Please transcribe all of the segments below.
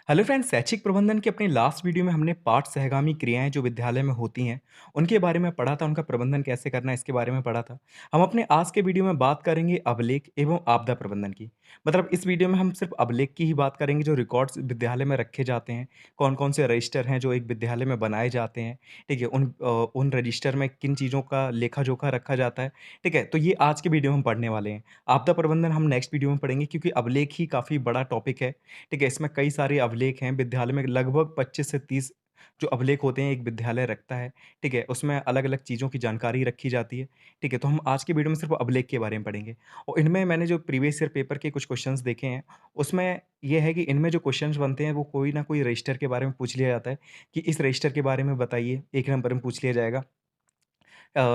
Hello friends, शैक्षिक प्रबंधन के अपने लास्ट वीडियो में हमने पाठ सहगामी क्रियाएं जो विद्यालय में होती हैं उनके बारे में पढ़ा था। उनका प्रबंधन कैसे करना है इसके बारे में पढ़ा था। हम अपने आज के वीडियो में बात करेंगे अभिलेख एवं आपदा प्रबंधन की। मतलब इस वीडियो में हम सिर्फ अभिलेख की ही बात करेंगे जो रिकॉर्ड्स विद्यालय में रखे जाते हैं। कौन कौन से रजिस्टर हैं जो एक विद्यालय में बनाए जाते हैं। ठीक है, उन रजिस्टर में किन चीज़ों का लेखा जोखा रखा जाता है। ठीक है, तो ये आज के वीडियो में हम पढ़ने वाले हैं। आपदा प्रबंधन हम नेक्स्ट वीडियो में पढ़ेंगे क्योंकि अभिलेख ही काफ़ी बड़ा टॉपिक है। ठीक है, इसमें कई सारे अभिलेख हैं, विद्यालय में लगभग 25 से 30 जो अभिलेख होते हैं एक विद्यालय रखता है। ठीक है, उसमें अलग-अलग चीज़ों की जानकारी रखी जाती है। ठीक है, तो हम आज के वीडियो में सिर्फ़ अभिलेख के बारे में पढ़ेंगे और इनमें मैंने जो प्रीवियस ईयर पेपर के कुछ क्वेश्चन्स देखे हैं, उसमें ये है कि इनमें जो क्वेश्चन्स बनते हैं वो कोई ना कोई रजिस्टर के बारे में पूछ लिया जाता है कि इस रजिस्टर के बारे में बताइए, 1 नंबर में पूछ लिया जाएगा।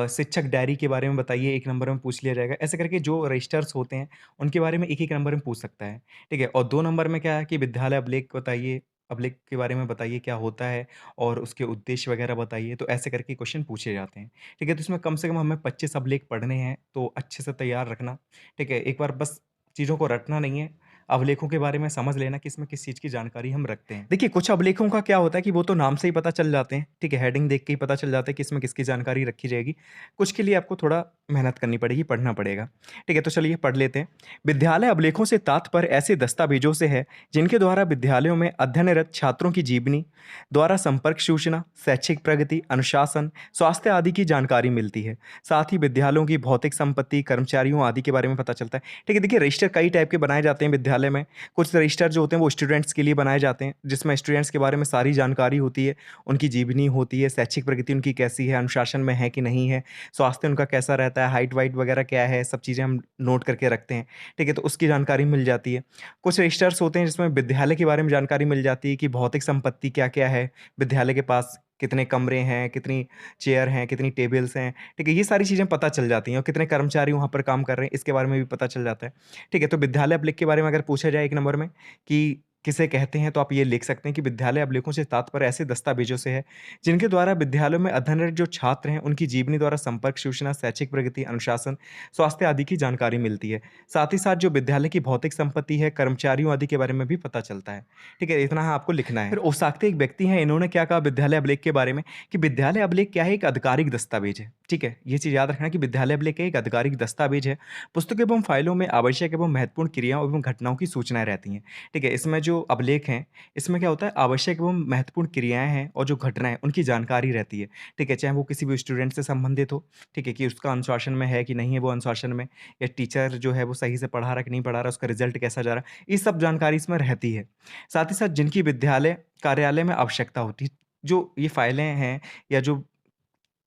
शिक्षक डायरी के बारे में बताइए, 1 नंबर में पूछ लिया जाएगा। ऐसे करके जो रजिस्टर्स होते हैं, उनके बारे में 1-1 नंबर में पूछ सकता है। ठीक है? और 2 नंबर में क्या है कि विद्यालय अभिलेख बताइए, अभिलेख के बारे में बताइए क्या होता है और उसके उद्देश्य वगैरह बताइए। तो ऐसे करके क्वेश्चन पूछे जाते हैं। ठीक है? तो इसमें कम से कम हमें 25 अभिलेख पढ़ने हैं, तो अच्छे से तैयार रखना। ठीक है? एक बार बस चीज़ों को रटना नहीं है, अभिलेखों के बारे में समझ लेना कि इसमें किस चीज़ की जानकारी हम रखते हैं। देखिए, कुछ अभिलेखों का क्या होता है कि वो तो नाम से ही पता चल जाते हैं। ठीक है? हेडिंग देख के ही पता चल जाता है कि इसमें किसकी जानकारी रखी जाएगी। कुछ के लिए आपको थोड़ा मेहनत करनी पड़ेगी, पढ़ना पड़ेगा। ठीक है, तो चलिए पढ़ लेते हैं। विद्यालय अभिलेखों से तात्पर्य ऐसे दस्तावेजों से है, जिनके द्वारा विद्यालयों में अध्ययनरत छात्रों की जीवनी, द्वारा संपर्क सूचना, शैक्षिक प्रगति, अनुशासन, स्वास्थ्य आदि की जानकारी मिलती है। साथ ही विद्यालयों की भौतिक संपत्ति, कर्मचारियों आदि के बारे में पता चलता है। ठीक है, देखिए रजिस्टर कई टाइप के बनाए जाते हैं विद्यालय में। कुछ रजिस्टर जो होते हैं वो स्टूडेंट्स के लिए बनाए जाते हैं, जिसमें स्टूडेंट्स के बारे में सारी जानकारी होती है, उनकी जीवनी होती है, शैक्षिक प्रगति उनकी कैसी है, अनुशासन में है कि नहीं है, स्वास्थ्य उनका कैसा रहता है, हाइट-वाइट वगैरह क्या है, सब चीज़ें हम नोट करके रखते हैं। ठीक है, तो उसकी जानकारी मिल जाती है। कुछ रजिस्टर्स होते हैं जिसमें विद्यालय के बारे में जानकारी मिल जाती है कि भौतिक संपत्ति क्या-क्या है, विद्यालय के पास कितने कमरे हैं, कितनी चेयर हैं, कितनी टेबल्स हैं। ठीक है, ये सारी चीज़ें पता चल जाती हैं और कितने कर्मचारी वहाँ पर काम कर रहे हैं, इसके बारे में भी पता चल जाता है। ठीक है, तो विद्यालय अभिलेख के बारे में अगर पूछा जाए 1 नंबर में कि किसे कहते हैं, तो आप ये लिख सकते हैं कि विद्यालय अभिलेखों से तात्पर्य ऐसे दस्तावेजों से है, जिनके द्वारा विद्यालयों में अध्ययनरत जो छात्र हैं, उनकी जीवनी द्वारा संपर्क सूचना, शैक्षिक प्रगति, अनुशासन, स्वास्थ्य आदि की जानकारी मिलती है। साथ ही साथ जो विद्यालय की भौतिक संपत्ति है, कर्मचारियों आदि के बारे में भी पता चलता है। ठीक है, इतना आपको लिखना है। फिर ओसाकते एक व्यक्ति हैं, इन्होंने क्या कहा विद्यालय अभिलेख के बारे में कि विद्यालय अभिलेख क्या है, एक आधिकारिक दस्तावेज है। ठीक है, ये चीज़ याद रखना कि विद्यालय अभिलेख एक आधिकारिक दस्तावेज है। पुस्तक एवं फाइलों में आवश्यक एवं महत्वपूर्ण क्रियाओं एवं घटनाओं की सूचनाएँ रहती हैं। ठीक है, इसमें जो अभिलेख हैं, इसमें क्या होता है आवश्यक एवं महत्वपूर्ण क्रियाएँ हैं और जो घटनाएँ उनकी जानकारी रहती है। ठीक है, चाहे वो किसी भी स्टूडेंट से संबंधित हो, ठीक है, कि उसका अनुशासन में है कि नहीं है वो अनुशासन में, या टीचर जो है वो सही से पढ़ा रहा है कि नहीं पढ़ा रहा है, उसका रिज़ल्ट कैसा जा रहा है, ये सब जानकारी इसमें रहती है। साथ ही साथ जिनकी विद्यालय कार्यालय में आवश्यकता होती है, जो ये फाइलें हैं या जो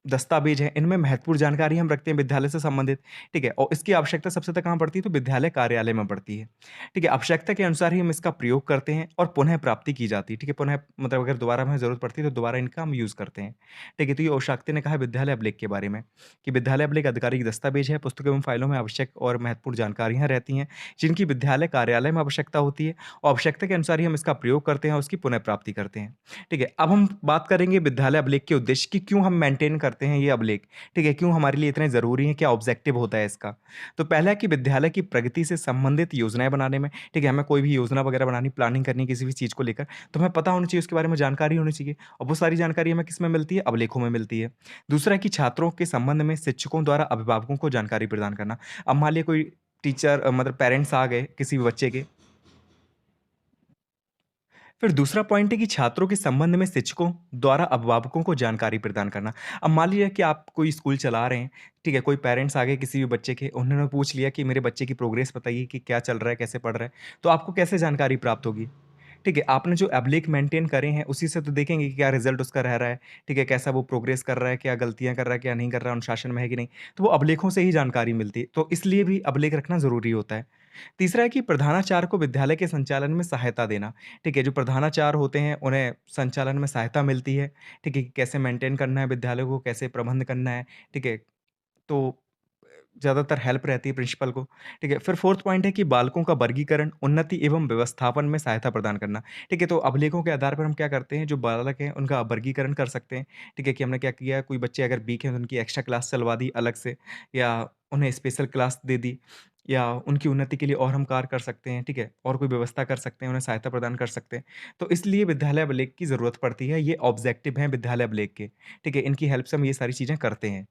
दस्तावेज हैं, इनमें महत्वपूर्ण जानकारी हम रखते हैं विद्यालय से संबंधित, ठीक है? और इसकी आवश्यकता सबसे ज़्यादा कहाँ पड़ती है? तो विद्यालय कार्यालय में पड़ती है, ठीक है? आवश्यकता के अनुसार ही हम इसका प्रयोग करते हैं और पुनः प्राप्ति की जाती है, ठीक है? पुनः मतलब अगर दोबारा हमें ज़रूरत पड़ती है, तो दोबारा इनका हम यूज़ करते हैं, ठीक है? तो ये ओशाक्ते ने कहा है विद्यालय अभिलेख के बारे में कि विद्यालय अभिलेख आधिकारिक दस्तावेज है, पुस्तकों एवं फाइलों में आवश्यक और महत्वपूर्ण जानकारियाँ रहती हैं, जिनकी विद्यालय कार्यालय में आवश्यकता होती है और आवश्यकता के अनुसार ही हम इसका प्रयोग करते हैं और उसकी पुनः प्राप्ति करते हैं, ठीक है? अब हम बात करेंगे विद्यालय अभिलेख के उद्देश्य कि क्यों हम मेंटेन करते हैं ये अभिलेख। ठीक है, क्यों हमारे लिए इतने ज़रूरी हैं, क्या ऑब्जेक्टिव होता है इसका? तो पहला है कि विद्यालय की प्रगति से संबंधित योजनाएँ बनाने में, ठीक है, हमें कोई भी योजना वगैरह बनानी, प्लानिंग करनी किसी भी चीज़ को लेकर, तो हमें पता होना चाहिए, उसके बारे में जानकारी होनी चाहिए और वो सारी जानकारी हमें किसमें मिलती है? अभिलेखों में मिलती है। दूसरा है कि छात्रों के संबंध में शिक्षकों द्वारा अभिभावकों को जानकारी प्रदान करना। अब मान लीजिए कोई टीचर मतलब पेरेंट्स आ गए किसी भी बच्चे के, फिर दूसरा पॉइंट है कि छात्रों के संबंध में शिक्षकों द्वारा अभिभावकों को जानकारी प्रदान करना। अब मान लीजिए कि आप कोई स्कूल चला रहे हैं, ठीक है, कोई पेरेंट्स आ गए किसी भी बच्चे के, उन्होंने पूछ लिया कि मेरे बच्चे की प्रोग्रेस बताइए कि क्या चल रहा है, कैसे पढ़ रहा है, तो आपको कैसे जानकारी प्राप्त होगी? ठीक है, आपने जो अभिलेख मेंटेन करे हैं, उसी से तो देखेंगे कि क्या रिज़ल्ट उसका रह रहा है, ठीक है, कैसा वो प्रोग्रेस कर रहा है, क्या गलतियाँ कर रहा है, क्या नहीं कर रहा है, अनुशासन में है कि नहीं। तो वो अभिलेखों से ही जानकारी मिलती है, तो इसलिए भी अभिलेख रखना ज़रूरी होता है। तीसरा है कि प्रधानाचार्य को विद्यालय के संचालन में सहायता देना, ठीक है, जो प्रधानाचार्य होते हैं, उन्हें संचालन में सहायता मिलती है, ठीक है, कि कैसे मेंटेन करना है विद्यालय को, कैसे प्रबंध करना है, ठीक है। तो ज़्यादातर हेल्प रहती है प्रिंसिपल को, ठीक है। फिर 4th पॉइंट है कि बालकों का वर्गीकरण, उन्नति एवं व्यवस्थापन में सहायता प्रदान करना, ठीक है। तो अभिलेखों के आधार पर हम क्या करते हैं, जो बालक हैं उनका वर्गीकरण कर सकते हैं, ठीक है, कि हमने क्या किया, कोई बच्चे अगर वीक हैं तो उनकी एक्स्ट्रा क्लास चलवा दी अलग से या उन्हें स्पेशल क्लास दे दी, या उनकी उन्नति के लिए और हम कार्य कर सकते हैं, ठीक है? और कोई व्यवस्था कर सकते हैं, उन्हें सहायता प्रदान कर सकते हैं। तो इसलिए विद्यालय अभिलेख की ज़रूरत पड़ती है, ये ऑब्जेक्टिव हैं विद्यालय अभिलेख के, ठीक है? इनकी हेल्प से हम ये सारी चीज़ें करते हैं।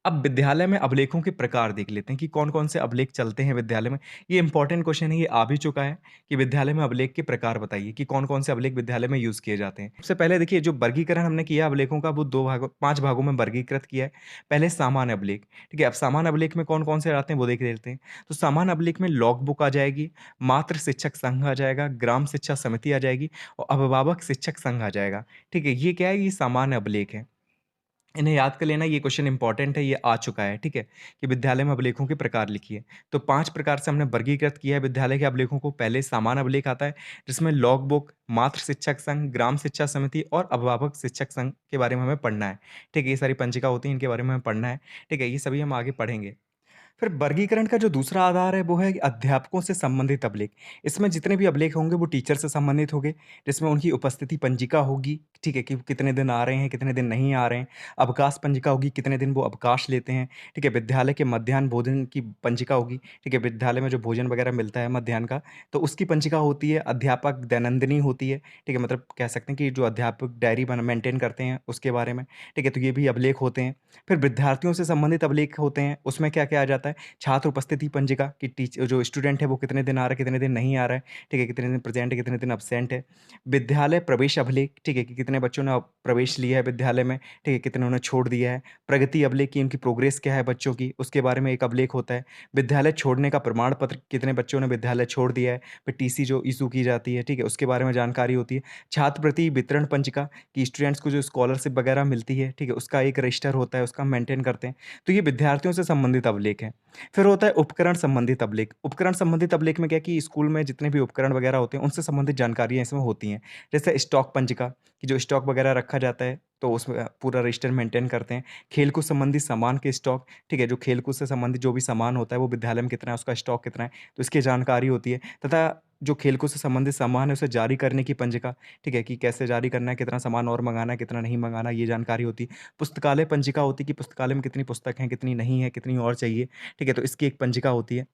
अब विद्यालय में अभिलेखों के प्रकार देख लेते हैं कि कौन-कौन से अभिलेख चलते हैं विद्यालय में। ये इम्पोर्टेंट क्वेश्चन है, ये आ भी चुका है कि विद्यालय में अभिलेख के प्रकार बताइए कि कौन-कौन से अभिलेख विद्यालय में यूज़ किए जाते हैं। सबसे पहले देखिए जो वर्गीकरण हमने किया अभिलेखों का वो 2 भागों 5 भागों में वर्गीकृत किया है। पहले सामान्य अभिलेख, ठीक है? अब सामान्य अभिलेख में कौन-कौन से आते हैं वो देख लेते हैं। तो सामान्य अभिलेख में लॉग बुक आ जाएगी, मात्र शिक्षक संघ आ जाएगा, ग्राम शिक्षा समिति आ जाएगी और अभिभावक शिक्षक संघ आ जाएगा। ठीक है? ये क्या है? ये सामान्य अभिलेख है। इन्हें याद कर लेना ये क्वेश्चन इंपॉर्टेंट है, ये आ चुका है, ठीक है? कि विद्यालय में अभिलेखों के प्रकार लिखिए। तो 5 प्रकार से हमने वर्गीकृत किया है विद्यालय के अभिलेखों को। पहले सामान्य अभिलेख आता है, जिसमें लॉग बुक, मात्र शिक्षक संघ, ग्राम शिक्षा समिति और अभिभावक शिक्षक संघ के बारे में हमें पढ़ना है। ठीक है? ये सारी पंजिका होती हैं, इनके बारे में हमें पढ़ना है। ठीक है? ये सभी हम आगे पढ़ेंगे। फिर वर्गीकरण का जो दूसरा आधार है वो है अध्यापकों से संबंधित अभिलेख। इसमें जितने भी अभिलेख होंगे वो टीचर से संबंधित होंगे, जिसमें उनकी उपस्थिति पंजिका होगी, ठीक है? कि वो कितने दिन आ रहे हैं, कितने दिन नहीं आ रहे हैं। अवकाश पंजिका होगी, कितने दिन वो अवकाश लेते हैं, ठीक है? विद्यालय के मध्याह्न भोजन की पंजिका होगी, ठीक है? विद्यालय में जो भोजन वगैरह मिलता है मध्याह्न का, तो उसकी पंजिका होती है। अध्यापक दैनंदिनी होती है, ठीक है? मतलब कह सकते हैं कि जो अध्यापक डायरी बना मेंटेन करते हैं उसके बारे में, ठीक है? तो ये भी अभिलेख होते हैं। फिर विद्यार्थियों से संबंधित अभिलेख होते हैं, उसमें क्या-क्या आ जाता है? छात्र उपस्थिति पंजिका कि जो स्टूडेंट है वो कितने दिन आ रहा है, कितने दिन नहीं आ रहा है, ठीक है? कितने दिन प्रेज़ेंट है, कितने दिन अब्सेंट है। विद्यालय प्रवेश अभिलेख, ठीक है? कि कितने बच्चों ने प्रवेश लिया है विद्यालय में, ठीक है? कितनों ने छोड़ दिया है। प्रगति अभिलेख कि उनकी प्रोग्रेस क्या है बच्चों की, उसके बारे में एक अभिलेख होता है। विद्यालय छोड़ने का प्रमाण पत्र, कितने बच्चों ने विद्यालय छोड़ दिया है, फिर टीसी जो इश्यू की जाती है, ठीक है? उसके बारे में जानकारी होती है। छात्रवृत्ति वितरण पंजिका कि स्टूडेंट्स को जो स्कॉलरशिप वगैरह मिलती है, ठीक है? उसका एक रजिस्टर होता है, उसका हम मेंटेन करते हैं। तो ये विद्यार्थियों से संबंधित अभिलेख हैं। फिर होता है उपकरण संबंधित अभिलेख। उपकरण संबंधित अभिलेख में क्या है कि स्कूल में जितने भी उपकरण वगैरह होते हैं, उनसे संबंधित जानकारियाँ इसमें होती हैं। जैसे स्टॉक पंजिका कि जो स्टॉक वगैरह रखा जाता है, तो उसमें पूरा रजिस्टर मेंटेन करते हैं। खेल-कूद संबंधी सामान के स्टॉक, ठीक है? जो खेल-कूद से संबंधित जो भी सामान होता है, वो विद्यालय में कितना है, उसका स्टॉक कितना है, तो इसकी जानकारी होती है। तथा जो खेल-कूद से संबंधित सामान है, उसे जारी करने की पंजिका, ठीक है? कि कैसे जारी करना है, कितना सामान और मँगाना है, कितना नहीं मँगाना, ये जानकारी होती है। पुस्तकालय पंजिका होती है कि पुस्तकालय में कितनी पुस्तक हैं, कितनी नहीं है, कितनी और चाहिए। ठीक है? तो इसकी एक पंजिका होती है।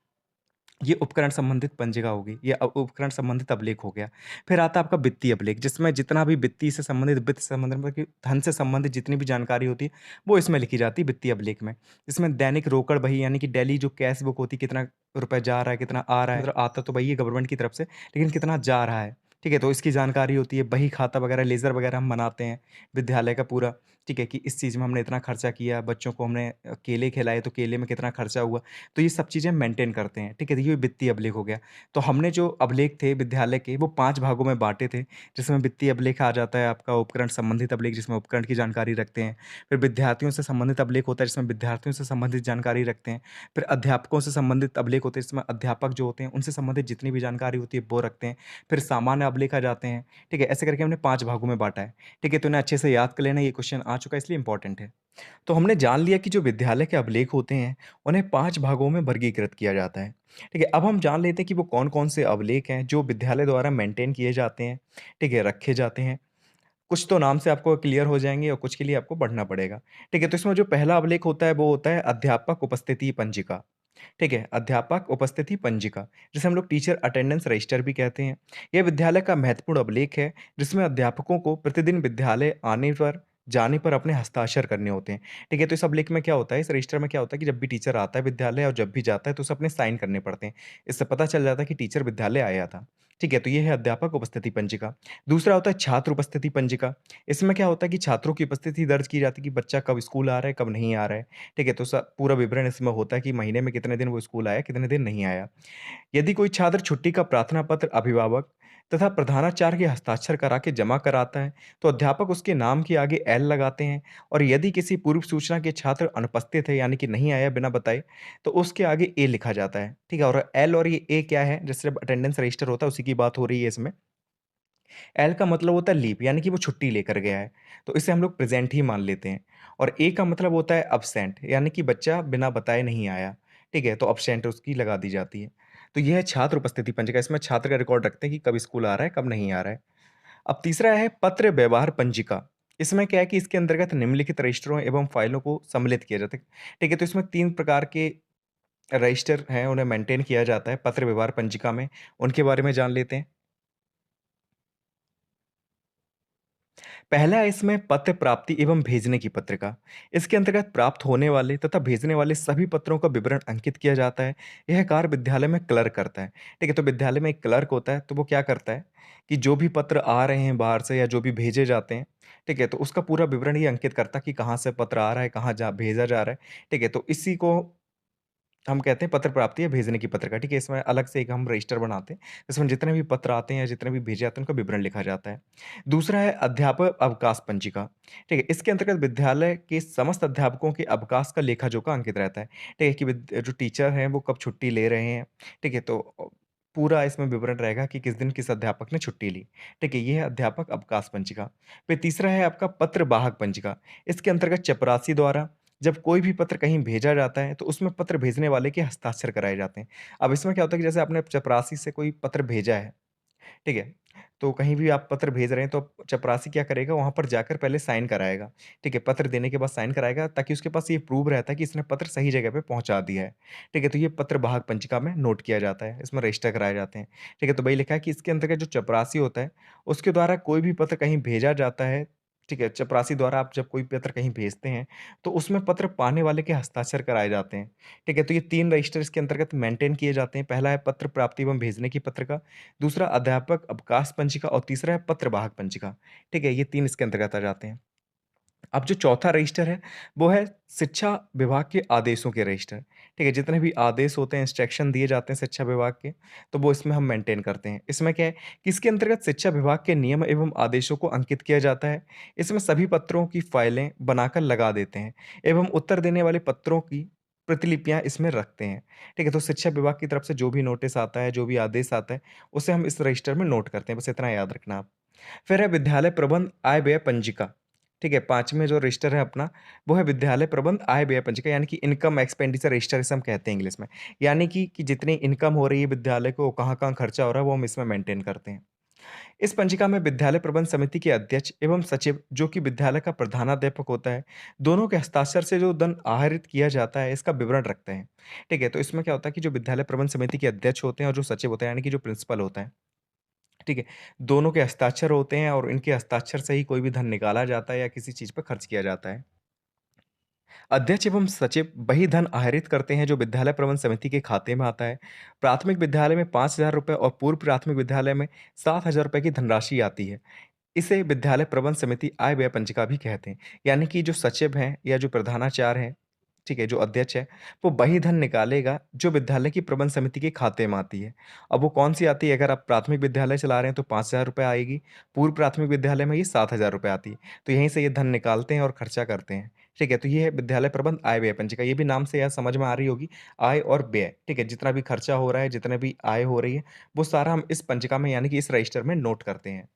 ये उपकरण संबंधित पंजिका होगी, ये उपकरण संबंधित अभिलेख हो गया। फिर आता है आपका वित्तीय अभिलेख, जिसमें जितना भी वित्तीय से संबंधित, वित्त से संबंधित मतलब कि धन से संबंधित जितनी भी जानकारी होती है, वो इसमें लिखी जाती है वित्तीय अभिलेख में। इसमें दैनिक रोकड़ बही यानी कि डेली जो कैश बुक होती है, कितना रुपए जा रहा है, कितना आ रहा है, मतलब आता तो वही है गवर्नमेंट की तरफ से, लेकिन कितना जा रहा है, ठीक है? तो इसकी जानकारी होती है। बही खाता वगैरह, लेज़र वगैरह हम बनाते हैं विद्यालय का पूरा, ठीक है? कि इस चीज़ में हमने इतना खर्चा किया, बच्चों को हमने केले खिलाए तो केले में कितना खर्चा हुआ। तो ये सब चीज़ें मेंटेन करते हैं, ठीक है? तो ये वित्तीय अभिलेख हो गया। तो हमने जो अभिलेख थे विद्यालय के वो 5 भागों में बाँटे थे, जिसमें वित्तीय अभिलेख आ जाता है आपका, उपकरण संबंधित अभिलेख जिसमें उपकरण की जानकारी रखते हैं। फिर विद्यार्थियों से संबंधित अभिलेख होता है जिसमें विद्यार्थियों से संबंधित जानकारी रखते हैं। फिर अध्यापकों से संबंधित अभिलेख होते हैं जिसमें अध्यापक जो होते हैं उनसे संबंधित जितनी भी जानकारी होती है वो रखते हैं। फिर सामान्य अभिलेख आ जाते हैं, ठीक है? ऐसे करके हमने 5 भागों में बाँटा है, ठीक है? तो इन्हें अच्छे से याद कर लेना, ये क्वेश्चन आ चुका है इसलिए इम्पोर्टेंट है। तो हमने जान लिया कि जो विद्यालय के अभिलेख होते हैं, उन्हें 5 भागों में वर्गीकृत किया जाता है। ठीक है? अब हम जान लेते हैं कि वो कौन-कौन से अभिलेख हैं जो विद्यालय द्वारा मेंटेन किए जाते हैं, ठीक है? रखे जाते हैं। कुछ तो नाम से आपको क्लियर हो जाएँगे और कुछ के लिए आपको पढ़ना पड़ेगा। ठीक है? तो इसमें जो पहला अभिलेख होता है वो होता है अध्यापक उपस्थिति पंजिका। ठीक है? अध्यापक उपस्थिति पंजिका, जिसे हम लोग टीचर अटेंडेंस रजिस्टर भी कहते हैं। यह विद्यालय का महत्वपूर्ण अभिलेख है, जिसमें अध्यापकों को प्रतिदिन विद्यालय आने पर, जाने पर अपने हस्ताक्षर करने होते हैं। ठीक है? तो इस अभिलेख में क्या होता है, इस रजिस्टर में क्या होता है कि जब भी टीचर आता है विद्यालय और जब भी जाता है तो उसे अपने साइन करने पड़ते हैं। इससे पता चल जाता है कि टीचर विद्यालय आया था। ठीक है? तो ये है अध्यापक उपस्थिति पंजिका। दूसरा होता है छात्र उपस्थिति पंजिका। इसमें क्या होता है कि छात्रों की उपस्थिति दर्ज की जाती है कि बच्चा कब स्कूल आ रहा है, कब नहीं आ रहा है। ठीक है? तो पूरा विवरण इसमें होता है कि महीने में कितने दिन वो स्कूल आया, कितने दिन नहीं आया। यदि कोई छात्र छुट्टी का प्रार्थना पत्र अभिभावक तथा प्रधानाचार्य के हस्ताक्षर करा के जमा कराता है, तो अध्यापक उसके नाम के आगे एल लगाते हैं और यदि किसी पूर्व सूचना के छात्र अनुपस्थित है यानी कि नहीं आया बिना बताए, तो उसके आगे ए लिखा जाता है। ठीक है? और एल और ये ए क्या है? जैसे अटेंडेंस रजिस्टर होता है उसी की बात हो रही है इसमें। एल का मतलब होता है लीव यानी कि वो छुट्टी लेकर गया है, तो इसे हम लोग प्रेज़ेंट ही मान लेते हैं। और ए का मतलब होता है अब्सेंट यानी कि बच्चा बिना बताए नहीं आया, ठीक है? तो अब्सेंट उसकी लगा दी जाती है। तो ये है छात्र उपस्थिति पंजिका, इसमें छात्र का रिकॉर्ड रखते हैं कि कब स्कूल आ रहा है, कब नहीं आ रहा है। अब तीसरा है पत्र व्यवहार पंजिका। इसमें क्या है कि इसके अंतर्गत निम्नलिखित रजिस्टरों एवं फ़ाइलों को सम्मिलित किया जाता है। ठीक है? तो इसमें 3 प्रकार के रजिस्टर हैं उन्हें मेंटेन किया जाता है पत्र व्यवहार पंजिका में, उनके बारे में जान लेते हैं। पहला है इसमें पत्र प्राप्ति एवं भेजने की पत्रिका। इसके अंतर्गत प्राप्त होने वाले तथा भेजने वाले सभी पत्रों का विवरण अंकित किया जाता है। यह कार्य विद्यालय में क्लर्क करता है। ठीक है, तो विद्यालय में एक क्लर्क होता है, तो वो क्या करता है कि जो भी पत्र आ रहे हैं बाहर से या जो भी भेजे जाते हैं, ठीक है, तो उसका पूरा विवरण ये अंकित करता है कि कहाँ से पत्र आ रहा है, कहाँ जा भेजा जा रहा है। ठीक है, तो इसी को हम कहते हैं पत्र प्राप्ति या भेजने की पत्रिका, ठीक है? इसमें अलग से एक हम रजिस्टर बनाते हैं, इसमें जितने भी पत्र आते हैं या जितने भी भेजे जाते हैं, उनका विवरण लिखा जाता है। दूसरा है अध्यापक अवकाश पंजिका, ठीक है? इसके अंतर्गत विद्यालय के समस्त अध्यापकों के अवकाश का लेखा-जोखा अंकित रहता है, ठीक है? कि जो टीचर हैं, वो कब छुट्टी ले रहे हैं, ठीक है? तो पूरा इसमें विवरण रहेगा कि किस दिन किस अध्यापक ने छुट्टी ली, ठीक है? ये है अध्यापक अवकाश पंजिका। फिर तीसरा है आपका पत्र वाहक पंजिका, इसके अंतर्गत चपरासी द्वारा जब कोई भी पत्र कहीं भेजा जाता है, तो उसमें पत्र भेजने वाले के हस्ताक्षर कराए जाते हैं। अब इसमें क्या होता है कि जैसे आपने चपरासी से कोई पत्र भेजा है, ठीक है? तो कहीं भी आप पत्र भेज रहे हैं, तो चपरासी क्या करेगा, वहाँ पर जाकर पहले साइन कराएगा, ठीक है? पत्र देने के बाद साइन कराएगा, ताकि उसके पास ये प्रूव रहता है कि इसने पत्र सही जगह पे पहुँचा दिया है, ठीक है? तो ये पत्र वाहक पंजिका में नोट किया जाता है, इसमें रजिस्टर कराए जाते हैं, ठीक है? तो वही लिखा है कि इसके अंतर्गत जो चपरासी होता है, उसके द्वारा कोई भी पत्र कहीं भेजा जाता है, ठीक है? चपरासी द्वारा आप जब कोई पत्र कहीं भेजते हैं, तो उसमें पत्र पाने वाले के हस्ताक्षर कराए जाते हैं, ठीक है? तो ये 3 रजिस्टर इसके अंतर्गत मेंटेन किए जाते हैं। पहला है पत्र प्राप्ति एवं भेजने की पत्रिका, दूसरा अध्यापक अवकाश पंजिका और तीसरा है पत्र वाहक पंजिका, ठीक है? ये 3 इसके अंतर्गत आ जाते हैं। अब जो चौथा रजिस्टर है, वो है शिक्षा विभाग के आदेशों के रजिस्टर, ठीक है? जितने भी आदेश होते हैं, इंस्ट्रक्शन दिए जाते हैं शिक्षा विभाग के, तो वो इसमें हम मेंटेन करते हैं। इसमें क्या है कि इसके अंतर्गत शिक्षा विभाग के नियम एवं आदेशों को अंकित किया जाता है। इसमें सभी पत्रों की फाइलें बनाकर लगा देते हैं एवं उत्तर देने वाले पत्रों की प्रतिलिपियाँ इसमें रखते हैं, ठीक है? तो शिक्षा विभाग की तरफ से जो भी नोटिस आता है, जो भी आदेश आता है, उसे हम इस रजिस्टर में नोट करते हैं, बस इतना याद रखना आप। फिर है विद्यालय प्रबंध आय-व्यय पंजिका, ठीक है? 5वें जो रजिस्टर है अपना, वो है विद्यालय प्रबंध आय-व्यय पंजिका, यानी कि इनकम एक्सपेंडिचर रजिस्टर इसे हम कहते हैं इंग्लिश में। यानी कि जितनी इनकम हो रही है विद्यालय को, कहाँ-कहाँ खर्चा हो रहा है, वो हम इसमें मेंटेन करते हैं। इस पंजिका में विद्यालय प्रबंध समिति के अध्यक्ष एवं सचिव, जो कि विद्यालय का प्रधानाध्यापक होता है, दोनों के हस्ताक्षर से जो धन आहरित किया जाता है, इसका विवरण रखते हैं। ठीक है? तो इसमें क्या होता है कि जो विद्यालय प्रबंध समिति के अध्यक्ष होते हैं और जो सचिव होता है, यानी कि जो प्रिंसिपल होता है, ठीक है? दोनों के हस्ताक्षर होते हैं और इनके हस्ताक्षर से ही कोई भी धन निकाला जाता है या किसी चीज़ पे खर्च किया जाता है। अध्यक्ष एवं सचिव वही धन आहरित करते हैं जो विद्यालय प्रबंध समिति के खाते में आता है। प्राथमिक विद्यालय में ₹5000 और पूर्व प्राथमिक विद्यालय में ₹7000 की धनराशि आती है। इसे विद्यालय प्रबंध समिति आय व्यय पंजिका भी कहते हैं। यानी कि जो सचिव हैं या जो प्रधानाचार्य हैं, ठीक है, जो अध्यक्ष है, वो वही धन निकालेगा जो विद्यालय की प्रबंध समिति के खाते में आती है। अब वो कौन-सी आती है, अगर आप प्राथमिक विद्यालय चला रहे हैं तो ₹5000 आएगी, पूर्व प्राथमिक विद्यालय में ये ₹7000 आती है। तो यहीं से ये धन निकालते हैं और खर्चा करते हैं। ठीक है, तो ये है विद्यालय प्रबंध आय व्यय पंजिका। ये भी नाम से यह समझ में आ रही होगी, आय और व्यय, ठीक है? जितना भी खर्चा हो रहा है, जितने भी आय हो रही है, वो सारा हम इस पंजिका में यानी कि इस रजिस्टर में नोट करते हैं।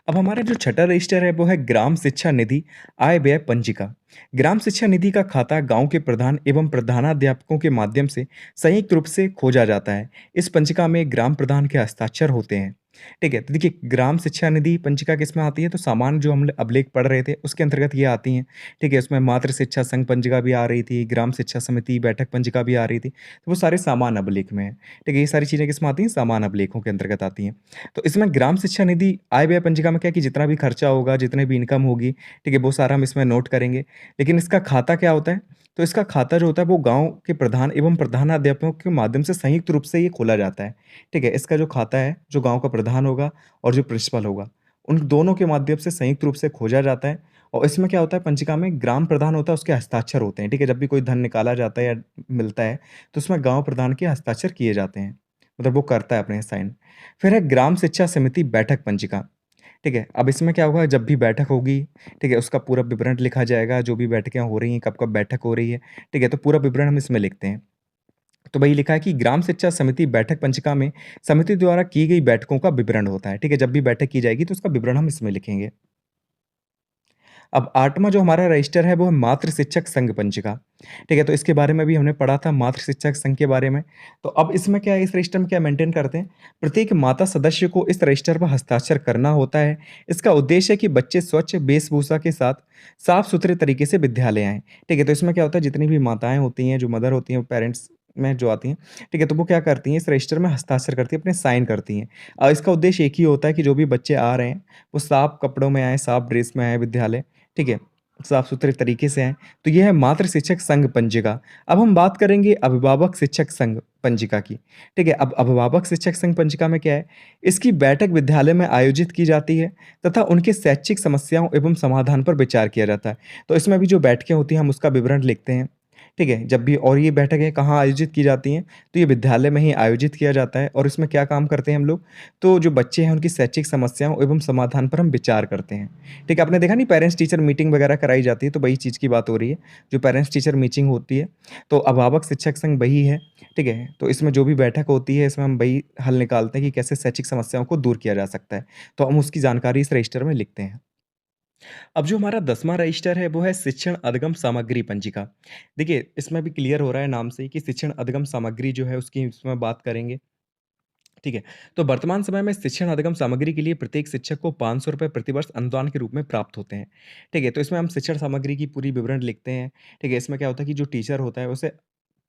अब हमारा जो छठा रजिस्टर है वो है ग्राम शिक्षा निधि आय व्यय पंजिका। ग्राम शिक्षा निधि का खाता गांव के प्रधान एवं प्रधानाध्यापकों के माध्यम से संयुक्त रूप से खोजा जाता है। इस पंजिका में ग्राम प्रधान के हस्ताक्षर होते हैं। ठीक है, तो देखिए ग्राम शिक्षा निधि पंजिका किसमें आती है, तो सामान्य जो हम अभिलेख पढ़ रहे थे उसके अंतर्गत ये आती हैं। ठीक है, उसमें मातृ शिक्षा संघ पंजिका भी आ रही थी, ग्राम शिक्षा समिति बैठक पंजिका भी आ रही थी, तो वो सारे सामान्य अभिलेख में है। ठीक है, ये सारी चीज़ें किसमें आती हैं, सामान्य अभिलेखों के अंतर्गत आती हैं। तो इसमें ग्राम शिक्षा निधि आय व्यय पंजिका में क्या है कि जितना भी खर्चा होगा, जितने भी इनकम होगी, ठीक है, वो सारा हम इसमें नोट करेंगे। लेकिन इसका खाता क्या होता है? तो इसका खाता जो होता है वो गाँव के प्रधान एवं प्रधानाध्यापकों के माध्यम से संयुक्त रूप से ये खोला जाता है। ठीक है, इसका जो खाता है, जो गाँव का प्रधान होगा और जो प्रिंसिपल होगा, उन दोनों के माध्यम से संयुक्त रूप से खोजा जाता है। और इसमें क्या होता है, पंजिका में ग्राम प्रधान होता है, उसके हस्ताक्षर होते हैं। ठीक है, जब भी कोई धन निकाला जाता है या मिलता है, तो उसमें गाँव प्रधान के हस्ताक्षर किए जाते हैं। मतलब वो करता है अपने साइन। फिर है ग्राम शिक्षा समिति बैठक पंजिका। ठीक है, अब इसमें क्या होगा, जब भी बैठक होगी, ठीक है, उसका पूरा विवरण लिखा जाएगा, जो भी बैठकें हो रही हैं, कब-कब बैठक हो रही है, ठीक है, तो पूरा विवरण हम इसमें लिखते हैं। तो वही लिखा है कि ग्राम शिक्षा समिति बैठक पंजिका में समिति द्वारा की गई बैठकों का विवरण होता है। ठीक है, जब भी बैठक की जाएगी तो उसका विवरण हम इसमें लिखेंगे। अब 8वाँ जो हमारा रजिस्टर है वो है मातृ शिक्षक संघ पंजिका। ठीक है, तो इसके बारे में भी हमने पढ़ा था, मातृ शिक्षक संघ के बारे में। तो अब इसमें क्या है, इस रजिस्टर में क्या मेंटेन करते हैं, प्रत्येक माता सदस्य को इस रजिस्टर पर हस्ताक्षर करना होता है। इसका उद्देश्य है कि बच्चे स्वच्छ वेशभूषा के साथ साफ-सुथरे तरीके से विद्यालय आएँ। ठीक है, तो इसमें क्या होता है, जितनी भी माताएँ होती हैं, जो मदर होती हैं, पेरेंट्स में जो आती हैं, ठीक है? तो वो क्या करती हैं, इस रजिस्टर में हस्ताक्षर करती हैं, अपने साइन करती हैं। इसका उद्देश्य एक ही होता है कि जो भी बच्चे आ रहे हैं, वो साफ कपड़ों में आएँ, साफ ड्रेस में आएँ विद्यालय, ठीक है? साफ-सुथरे तरीके से आएँ। तो ये है मातृ शिक्षक संघ पंजिका। अब हम बात करेंगे अभिभावक शिक्षक संघ पंजिका की, ठीक है? अब अभिभावक शिक्षक संघ पंजिका में क्या है, इसकी बैठक विद्यालय में आयोजित की जाती है तथा उनके शैक्षिक समस्याओं एवं समाधान पर विचार किया जाता है। तो इसमें भी जो बैठकें होती हैं, हम उसका विवरण लिखते हैं, ठीक है? जब भी और ये बैठकें कहाँ आयोजित की जाती हैं, तो ये विद्यालय में ही आयोजित किया जाता है और इसमें क्या काम करते हैं हम लोग, तो जो बच्चे हैं उनकी शैक्षिक समस्याओं एवं समाधान पर हम विचार करते हैं, ठीक है? आपने देखा नहीं पेरेंट्स टीचर मीटिंग वगैरह कराई जाती है, तो वही चीज़ की बात हो रही है, जो पेरेंट्स टीचर मीटिंग होती है, तो अभिभावक शिक्षक संघ वही है, ठीक है? तो इसमें जो भी बैठक होती है, इसमें हम वही हल निकालते हैं कि कैसे शैक्षिक समस्याओं को दूर किया जा सकता है, तो हम उसकी जानकारी इस रजिस्टर में लिखते हैं। अब जो हमारा 10वां रजिस्टर है वो है शिक्षण अधिगम सामग्री पंजिका। देखिए, इसमें भी क्लियर हो रहा है नाम से ही कि शिक्षण अधिगम सामग्री जो है उसकी इसमें बात करेंगे, ठीक है? तो वर्तमान समय में शिक्षण अधिगम सामग्री के लिए प्रत्येक शिक्षक को ₹500 प्रतिवर्ष अनुदान के रूप में प्राप्त होते हैं, ठीक है? तो इसमें हम शिक्षण सामग्री की पूरी विवरण लिखते हैं, ठीक है? इसमें क्या होता है कि जो टीचर होता है उसे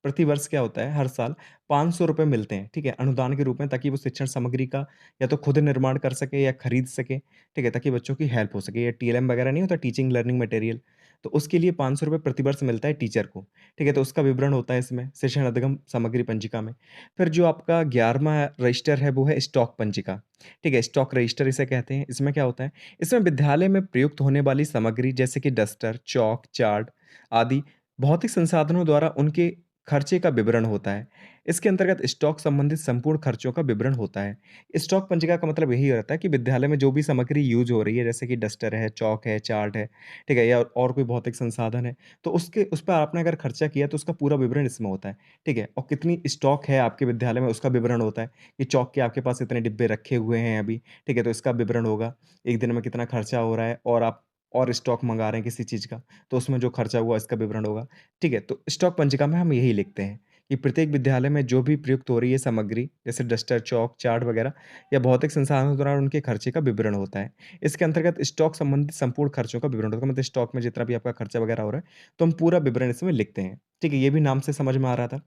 प्रतिवर्ष क्या होता है, हर साल ₹500 मिलते हैं, ठीक है? अनुदान के रूप में ताकि वो शिक्षण सामग्री का या तो खुद निर्माण कर सके या खरीद सके, ठीक है? ताकि बच्चों की हेल्प हो सके। ये टीएलएम वगैरह नहीं होता टीचिंग लर्निंग मटेरियल, तो उसके लिए ₹500 प्रतिवर्ष मिलता है टीचर को, ठीक है? तो उसका विवरण होता है इसमें शिक्षण अधिगम सामग्री पंजिका में। फिर जो आपका 11वां रजिस्टर है वो है स्टॉक पंजिका, ठीक है? स्टॉक रजिस्टर इसे कहते हैं। इसमें क्या होता है, इसमें विद्यालय में प्रयुक्त होने वाली सामग्री जैसे कि डस्टर, चॉक, चार्ट आदि भौतिक संसाधनों द्वारा उनके खर्चे का विवरण होता है। इसके अंतर्गत स्टॉक संबंधित संपूर्ण खर्चों का विवरण होता है। स्टॉक पंजिका का मतलब यही रहता है कि विद्यालय में जो भी सामग्री यूज़ हो रही है, जैसे कि डस्टर है, चॉक है, चार्ट है, ठीक है? या और कोई भौतिक संसाधन है, तो उसके उस पे आपने अगर खर्चा किया तो उसका पूरा विवरण इसमें होता है, ठीक है? और कितनी स्टॉक है आपके विद्यालय में उसका विवरण होता है, कि चॉक के आपके पास इतने डिब्बे रखे हुए हैं अभी, ठीक है? तो इसका विवरण होगा। 1 दिन में कितना खर्चा हो रहा है और आप और स्टॉक मँगा रहे हैं किसी चीज़ का, तो उसमें जो खर्चा हुआ इसका विवरण होगा। ठीक है, तो स्टॉक पंजिका में हम यही लिखते हैं कि प्रत्येक विद्यालय में जो भी प्रयुक्त हो रही है सामग्री, जैसे डस्टर, चॉक, चार्ट वगैरह या भौतिक संसाधनों के दौरान उनके खर्चे का विवरण होता है। इसके अंतर्गत स्टॉक संबंधित संपूर्ण खर्चों का विवरण होता है, मतलब स्टॉक में जितना भी आपका खर्चा वगैरह हो रहा है, तो हम पूरा विवरण इसमें लिखते हैं। ठीक है, ये भी नाम से समझ में आ रहा था।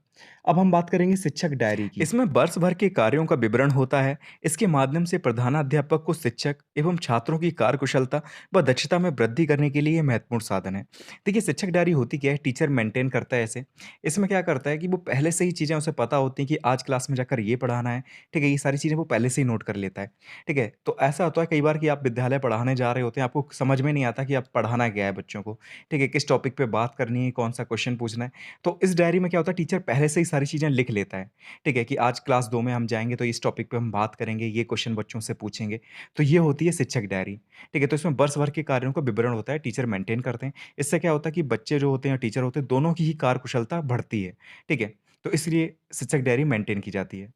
अब हम बात करेंगे शिक्षक डायरी की। इसमें वर्ष भर के कार्यों का विवरण होता है। इसके माध्यम से प्रधानाध्यापक को शिक्षक एवं छात्रों की कार्यकुशलता व दक्षता में वृद्धि करने के लिए ये महत्वपूर्ण साधन है। देखिए, शिक्षक डायरी होती क्या है, टीचर मेंटेन करता है इसे। इसमें क्या करता है कि वो पहले से ही चीज़ें उसे पता होती हैं कि आज क्लास में जाकर ये पढ़ाना है, ठीक है? ये सारी चीज़ें वो पहले से ही नोट कर लेता है, ठीक है? तो ऐसा होता है कई बार कि आप विद्यालय पढ़ाने जा रहे होते हैं, आपको समझ में नहीं आता कि आप पढ़ाना क्या है बच्चों को, ठीक है? किस टॉपिक पे बात करनी है, कौन-सा क्वेश्चन पूछना है। तो इस डायरी में क्या होता है, टीचर पहले से ही सारी चीज़ें लिख लेता है, ठीक है? कि आज क्लास 2 में हम जाएँगे तो इस टॉपिक पे हम बात करेंगे, ये क्वेश्चन बच्चों से पूछेंगे। तो ये होती है शिक्षक डायरी, ठीक है? तो इसमें वर्ष भर के कार्यों का विवरण होता है, टीचर मेंटेन करते हैं। इससे क्या होता है कि बच्चे जो होते हैं, टीचर होते हैं, दोनों की ही कार्यकुशलता बढ़ती है, ठीक है? तो इसलिए शिक्षक डायरी मेंटेन की जाती है।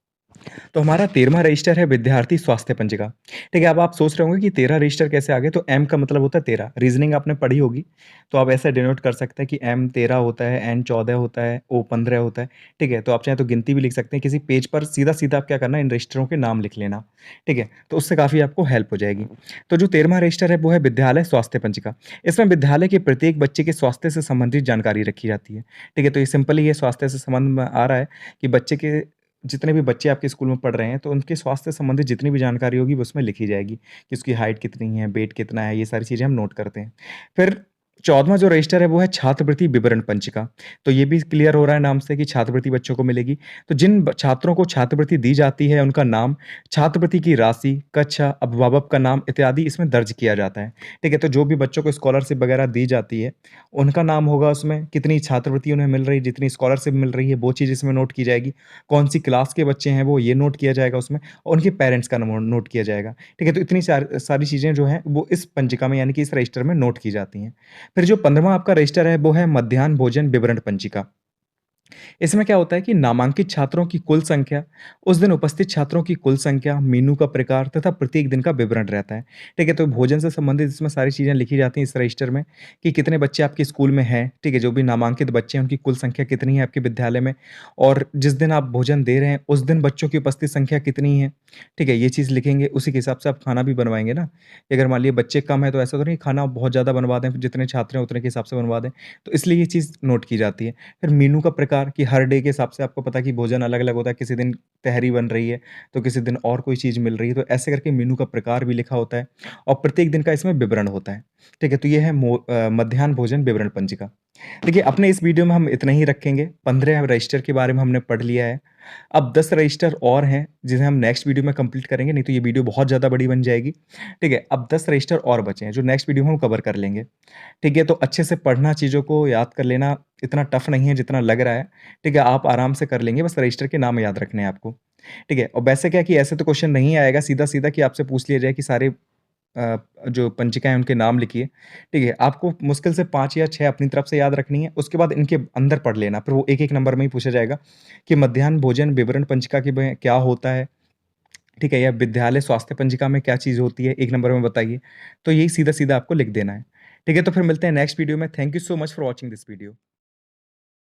तो हमारा 13वां रजिस्टर है विद्यार्थी स्वास्थ्य पंजिका। ठीक है, अब आप सोच रहे होंगे कि 13 रजिस्टर कैसे आ गए? तो एम का मतलब होता है 13, रीज़निंग आपने पढ़ी होगी, तो आप ऐसे डिनोट कर सकते हैं कि एम 13 होता है, एन 14 होता है, ओ 15 होता है, ठीक है? तो आप चाहें तो गिनती भी लिख सकते हैं, किसी पेज पर सीधा-सीधा आप क्या करना है, इन रजिस्टरों के नाम लिख लेना, ठीक है? तो उससे काफ़ी आपको हेल्प हो जाएगी। तो जो 13वां रजिस्टर है, वो है विद्यालय स्वास्थ्य पंजिका। इसमें विद्यालय के प्रत्येक बच्चे के स्वास्थ्य से संबंधित जानकारी रखी जाती है, ठीक है? तो ये सिंपली ये स्वास्थ्य से संबंध में आ रहा है कि बच्चे के जितने भी बच्चे आपके स्कूल में पढ़ रहे हैं, तो उनके स्वास्थ्य से संबंधित जितनी भी जानकारी होगी, वो उसमें लिखी जाएगी कि उसकी हाइट कितनी है, वेट कितना है, ये सारी चीज़ें हम नोट करते हैं। फिर 14वां जो रजिस्टर है, वो है छात्रवृत्ति विवरण पंचिका। तो ये भी क्लियर हो रहा है नाम से कि छात्रवृत्ति बच्चों को मिलेगी। तो जिन छात्रों को छात्रवृत्ति दी जाती है, उनका नाम, छात्रवृत्ति की राशि, कक्षा, अभिभावक का नाम इत्यादि इसमें दर्ज किया जाता है। ठीक है? तो जो भी बच्चों को स्कॉलरशिप वगैरह दी जाती है, उनका नाम होगा उसमें, कितनी छात्रवृत्ति उन्हें मिल रही है, जितनी स्कॉलरशिप मिल रही है, वो चीज़ इसमें नोट की जाएगी। कौन-सी क्लास के बच्चे हैं वो, ये नोट किया जाएगा उसमें और उनके पेरेंट्स का नोट किया जाएगा। ठीक है? तो इतनी सारी चीज़ें जो हैं, वो इस पंजिका में यानी कि इस रजिस्टर में नोट की जाती हैं। फिर जो 15वां आपका रजिस्टर है, वो है मध्याह्न भोजन विवरण पंजिका। इसमें क्या होता है कि नामांकित छात्रों की कुल संख्या, उस दिन उपस्थित छात्रों की कुल संख्या, मेनू का प्रकार तथा प्रत्येक दिन का विवरण रहता है। ठीक है? तो भोजन से संबंधित इसमें सारी चीज़ें लिखी जाती हैं इस रजिस्टर में कि कितने बच्चे आपके स्कूल में हैं, ठीक है? जो भी नामांकित बच्चे हैं, उनकी कुल संख्या कितनी है आपके विद्यालय में और जिस दिन आप भोजन दे रहे हैं, उस दिन बच्चों की उपस्थित संख्या कितनी है, ठीक है? ये चीज़ लिखेंगे, उसी के हिसाब से आप खाना भी बनवाएँगे ना। कि अगर मान लीजिए बच्चे कम हैं, तो ऐसा तो नहीं खाना बहुत ज़्यादा बनवा दें, जितने छात्र हैं उतने के हिसाब से बनवा दें। तो इसलिए ये चीज़ नोट की जाती है। फिर मेनू का प्रकार प्रकार कि हर डे के हिसाब से आपको पता है कि भोजन अलग-अलग होता है, किसी दिन तहरी बन रही है, तो किसी दिन और कोई चीज़ मिल रही है, तो ऐसे करके मेनू का प्रकार भी लिखा होता है और प्रत्येक दिन का इसमें विवरण होता है। ठीक है? तो ये है मध्याह्न भोजन विवरण पंजिका। देखिए, अपने इस वीडियो में हम इतना ही रखेंगे, 15 रजिस्टर के बारे में हमने पढ़ लिया है। अब 10 रजिस्टर और हैं, जिन्हें हम नेक्स्ट वीडियो में कंप्लीट करेंगे, नहीं तो ये वीडियो बहुत ज़्यादा बड़ी बन जाएगी। ठीक है? अब 10 रजिस्टर और बचे हैं, जो नेक्स्ट वीडियो में हम कवर कर लेंगे। ठीक है? तो अच्छे से पढ़ना, चीज़ों को याद कर लेना इतना टफ नहीं है जितना लग रहा है। ठीक है? आप आराम से कर लेंगे, बस रजिस्टर के नाम याद रखने हैं आपको। ठीक है? और वैसे क्या है कि ऐसे तो क्वेश्चन नहीं आएगा सीधा-सीधा कि आपसे पूछ लिया जाए कि सारे जो पंचिका हैं उनके नाम लिखिए, ठीक है? आपको मुश्किल से 5 या 6 अपनी तरफ से याद रखनी है, उसके बाद इनके अंदर पढ़ लेना, फिर वो एक-एक नंबर में ही पूछा जाएगा कि मध्याह्न भोजन विवरण पंचिका के में क्या होता है, ठीक है? या विद्यालय स्वास्थ्य पंजिका में क्या चीज़ होती है, 1 नंबर में बताइए। तो यही सीधा-सीधा आपको लिख देना है, ठीक है? तो फिर मिलते हैं नेक्स्ट वीडियो में। Thank you so much for watching this video.